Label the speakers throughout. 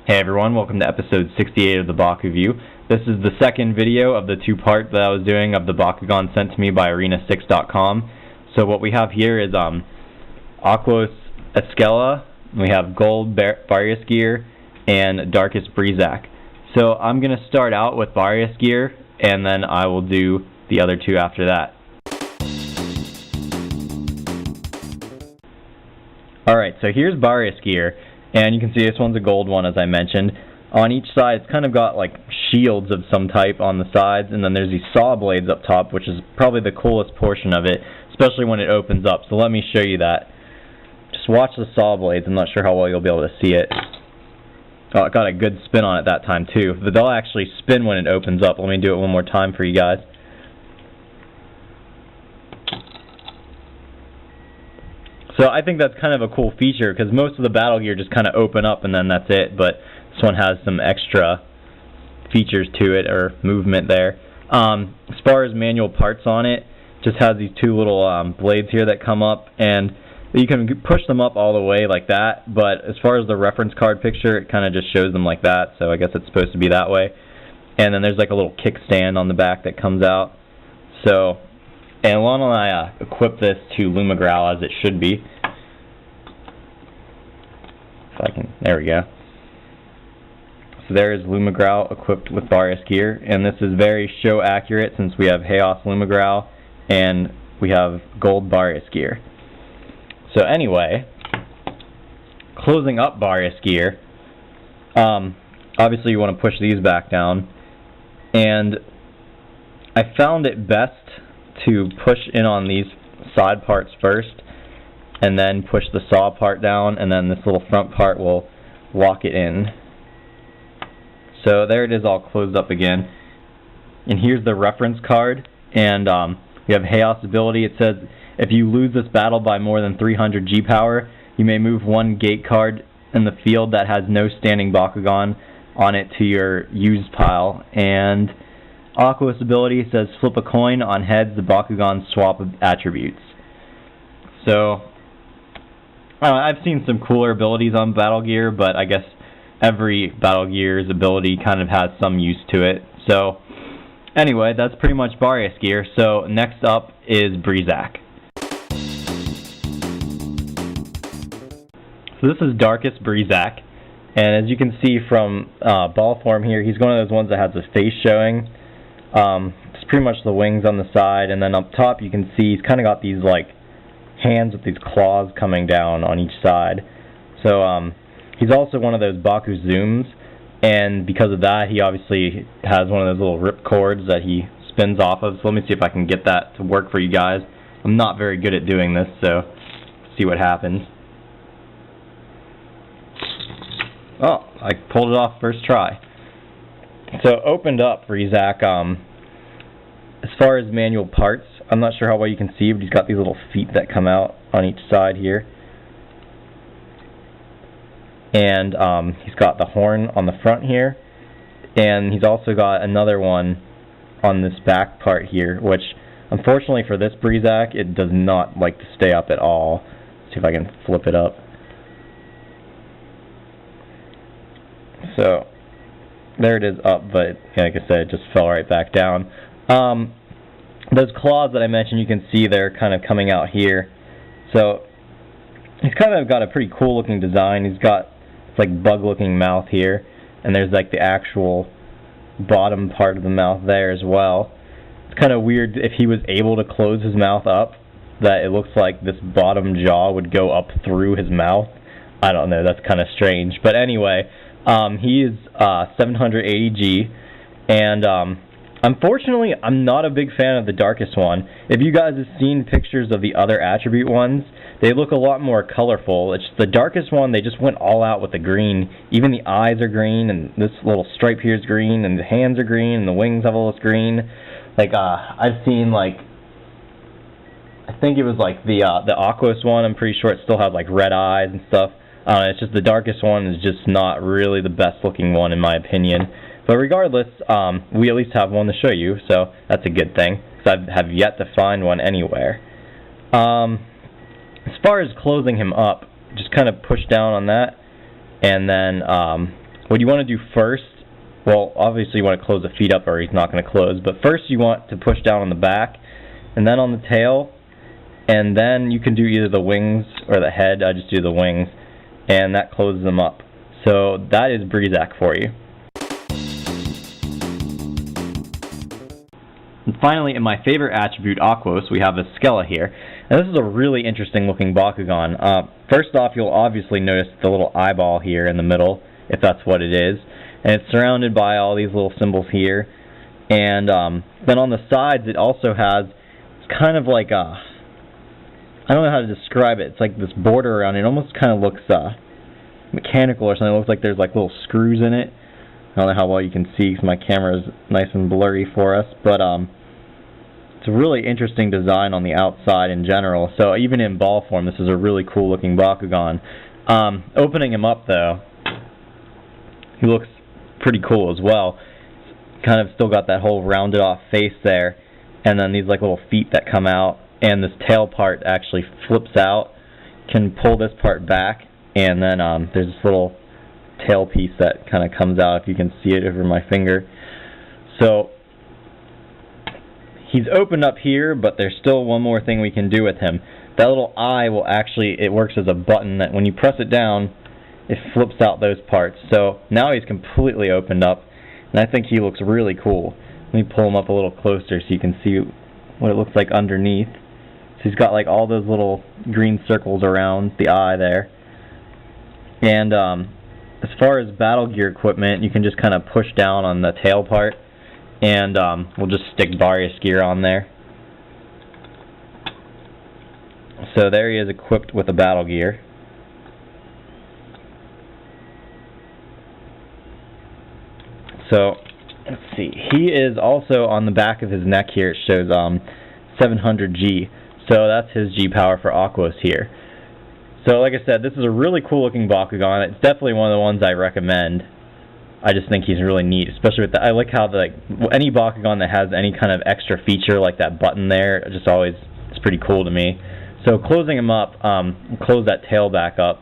Speaker 1: Hey everyone, welcome to episode 68 of the BakuView. This is the second video of the two-part that I was doing of the Bakugan sent to me by Arena6.com. So what we have here is Aquos Askela, we have Gold Barias Gear, and Darkus Breezak. So I'm going to start out with Barias Gear, and then I will do the other two after that. Alright, so here's Barias Gear. And you can see this one's a gold one, as I mentioned. On each side, it's kind of got like shields of some type on the sides, and then there's these saw blades up top, which is probably the coolest portion of it, especially when it opens up. So let me show you that. Just watch the saw blades. I'm not sure how well you'll be able to see it. Oh, it got a good spin on it that time too. But they'll actually spin when it opens up. Let me do it one more time for you guys. So I think that's kind of a cool feature because most of the battle gear just kind of open up and then that's it, but this one has some extra features to it, or movement there. As far as manual parts on it, just has these two little blades here that come up, and you can push them up all the way like that, but as far as the reference card picture, it kind of just shows them like that, so I guess it's supposed to be that way. And then there's like a little kickstand on the back that comes out. So, and why don't I equip this to Lumagrowl as it should be. If I can, there we go. So there is Lumagrowl equipped with Barias Gear, and this is very show accurate since we have Chaos Lumagrowl and we have Gold Barias Gear. So anyway, closing up Barias Gear, obviously you want to push these back down, and I found it best to push in on these side parts first and then push the saw part down, and then this little front part will lock it in. So there it is, all closed up again. And here's the reference card, and we have Chaos ability. It says if you lose this battle by more than 300 G power, you may move one gate card in the field that has no standing Bakugan on it to your used pile. And Aquos ability says flip a coin, on heads the Bakugan swap attributes. So I've seen some cooler abilities on Battle Gear, but I guess every Battle Gear's ability kind of has some use to it. So anyway, that's pretty much Barias Gear. So next up is Breezak. So this is Darkus Breezak, and as you can see from ball form here, he's one of those ones that has his face showing. It's pretty much the wings on the side, and then up top you can see he's kind of got these like hands with these claws coming down on each side. So he's also one of those Baku zooms, and because of that he obviously has one of those little rip cords that he spins off of. So let me see if I can get that to work for you guys. I'm not very good at doing this, so see what happens. Oh, I pulled it off first try. So opened up Breezak. As far as manual parts, I'm not sure how well you can see, but he's got these little feet that come out on each side here. And he's got the horn on the front here, and he's also got another one on this back part here, which unfortunately for this Breezak, it does not like to stay up at all. Let's see if I can flip it up. So there it is up, but like I said, it just fell right back down. Those claws that I mentioned, you can see they're kind of coming out here. So he's kind of got a pretty cool looking design. He's got it's like bug looking mouth here, and there's like the actual bottom part of the mouth there as well. It's kind of weird if he was able to close his mouth up, that it looks like this bottom jaw would go up through his mouth. I don't know, that's kind of strange. But anyway, he is 780G, and unfortunately, I'm not a big fan of the Darkus one. If you guys have seen pictures of the other attribute ones, they look a lot more colorful. It's the Darkus one, they just went all out with the green. Even the eyes are green, and this little stripe here is green, and the hands are green, and the wings have all this green. Like, I've seen, like, I think it was like the Aquos one, I'm pretty sure it still had, like, red eyes and stuff. It's just the Darkus one is just not really the best looking one in my opinion. But regardless, we at least have one to show you, so that's a good thing, because I have yet to find one anywhere. As far as closing him up, just kind of push down on that, and then what you want to do first, well, obviously you want to close the feet up or he's not going to close, but first you want to push down on the back, and then on the tail, and then you can do either the wings or the head. I just do the wings, and that closes them up. So that is Breezak for you. And finally, in my favorite attribute, Aquos, we have Askela here. And this is a really interesting looking Bakugan. First off, you'll obviously notice the little eyeball here in the middle, if that's what it is. And it's surrounded by all these little symbols here. And then on the sides, it also has, it's kind of like a, I don't know how to describe it. It's like this border around it. It almost kind of looks mechanical or something. It looks like there's like little screws in it. I don't know how well you can see because my camera is nice and blurry for us, but it's a really interesting design on the outside in general. So even in ball form, this is a really cool looking Bakugan. Opening him up though, he looks pretty cool as well. Kind of still got that whole rounded off face there, and then these like little feet that come out, and this tail part actually flips out. Can pull this part back, and then there's this little tail piece that kind of comes out, if you can see it over my finger. So he's opened up here, but there's still one more thing we can do with him. That little eye will actually, it works as a button that when you press it down, it flips out those parts. So now he's completely opened up, and I think he looks really cool. Let me pull him up a little closer so you can see what it looks like underneath. So he's got like all those little green circles around the eye there. And as far as battle gear equipment, you can just kind of push down on the tail part, and we'll just stick Barias Gear on there. So there he is, equipped with a battle gear. So let's see, he is also on the back of his neck here. It shows 700G, so that's his G power for Aquos here. So like I said, this is a really cool looking Bakugan. It's definitely one of the ones I recommend. I just think he's really neat, especially with the, I like how the, any Bakugan that has any kind of extra feature like that button there, it just always, it's pretty cool to me. So closing him up, close that tail back up.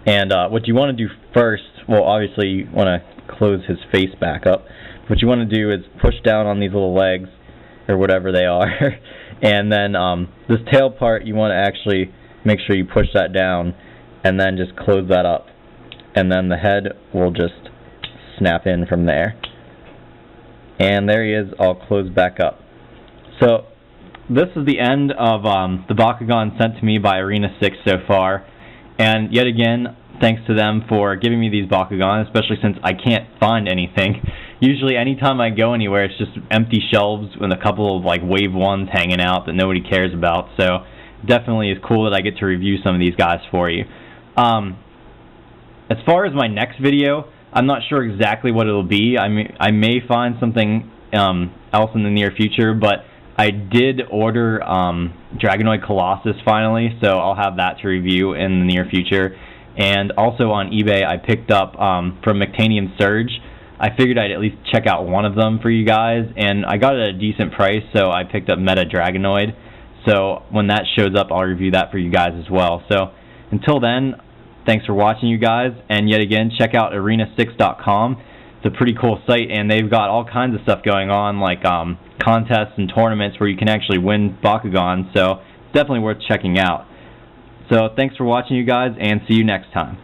Speaker 1: And what you want to do first, well obviously you want to close his face back up. What you want to do is push down on these little legs, or whatever they are, and then this tail part you want to actually make sure you push that down, and then just close that up, and then the head will just snap in from there. And there he is, all closed back up. So this is the end of the Bakugan sent to me by Arena 6 so far, and yet again, thanks to them for giving me these Bakugan, especially since I can't find anything. Usually anytime I go anywhere, it's just empty shelves with a couple of like Wave 1s hanging out that nobody cares about. So definitely is cool that I get to review some of these guys for you. As far as my next video, I'm not sure exactly what it'll be. I may find something else in the near future, but I did order Dragonoid Colossus finally, so I'll have that to review in the near future. And also on eBay, I picked up from Mectanium Surge. I figured I'd at least check out one of them for you guys, and I got it at a decent price, so I picked up Meta Dragonoid. So when that shows up, I'll review that for you guys as well. So until then, thanks for watching, you guys, and yet again, check out arena6.com. It's a pretty cool site, and they've got all kinds of stuff going on, like contests and tournaments where you can actually win Bakugan, so it's definitely worth checking out. So thanks for watching, you guys, and see you next time.